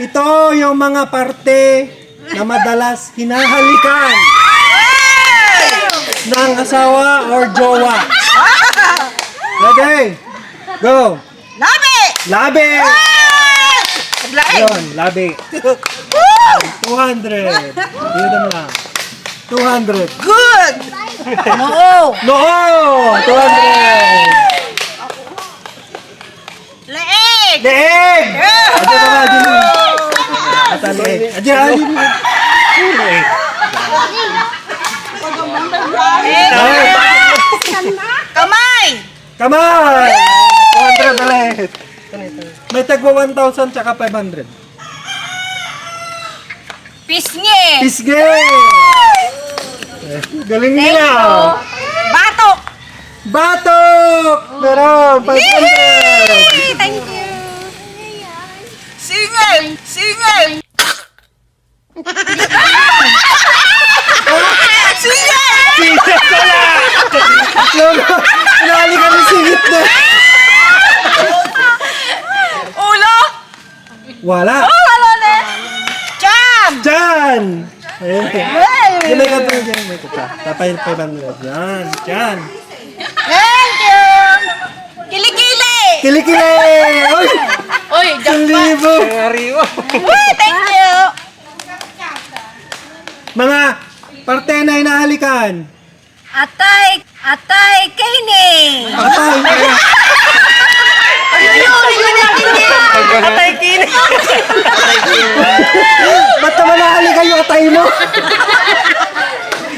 Ito yung mga parte na madalas hinahalikan ng asawa or jowa. Ready? Go! Labi! Labi! Labi! Yun, labi. 200. Dito mo lang. 200. Good! No! No! 200. Leeg! Leeg! Adyo na nga, adyo na. Ata leeg. Adyo, adyo na. Leeg. Kamay! Kamay! 200 ulit. May tagwa 1,000 tsaka 500. Pisngi! Pisge! Galing nila. Batok! Batok! Meron, 500. Yay! Thank you! Singel! Singel! Singel! Singit ko na! Pinali ka ng singit na. Ulo! Wala. Wala na! Jam! Diyan! Ayun. Yan may kanto na dyan. May kupa. Tapay 500. Yan. Diyan. Thank you! Kilikili! Kilikili! Uy! Uy, Libo! Uy, thank you! Mga parte na hinahalikan. Atay! Atay! Kaining! Atay! Atay Kaining! Ba't naman nahalikan yung atay mo?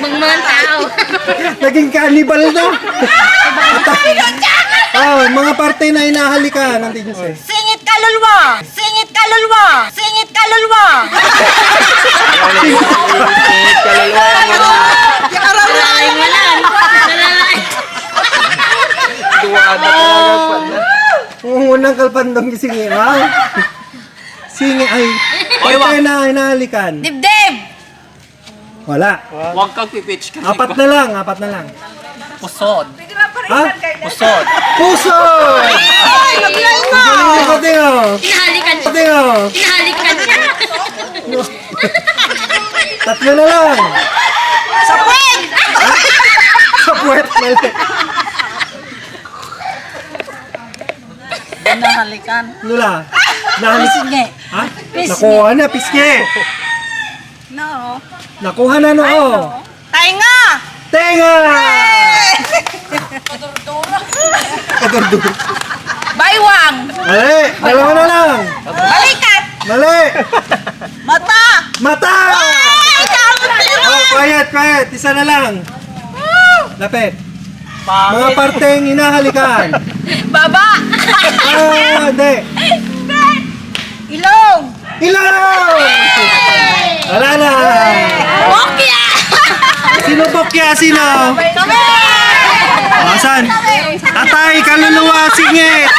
Mga tao! Naging cannibal na. Oh, mga parte na hinahalikan. Nandiyan siya. Singit kalulwa! Singit kalulwa! Singit kalulwa! Ang unang kalpandong gisingin, ha? Singi, ay. Parte na hinahalikan. Dibdib! Wala. Huwag kang pipitch kasi Apat na lang, apat na lang. pusod. Ha? Pusod. Puso! Ay! Naglain mo! Galing ni Pating, oh. Hinahalikan siya. Pating, oh. Hinahalikan siya. Tatlo na lang. Sa puwet! Sa puwet, mali. Nahalikan. Lula. Nahalik. Pisngi. Ha? Nakuha na, pisngi. No. Nakuha na, no. Tainga! Tenga! Kadurdura. Baywang! Mali. Dalawa na lang. Balikat! Mali. Mata! Mata! Ay! Tama! Oh, quiet, quiet. Isa na lang. Lapit. Mga parteng hinahalikan. Baba! Ah, hindi. Ilong! Ilaw! Wala na. Bokya! Sino pokya? Sino? Kami! Asan? Atay, kaluluwa, singit.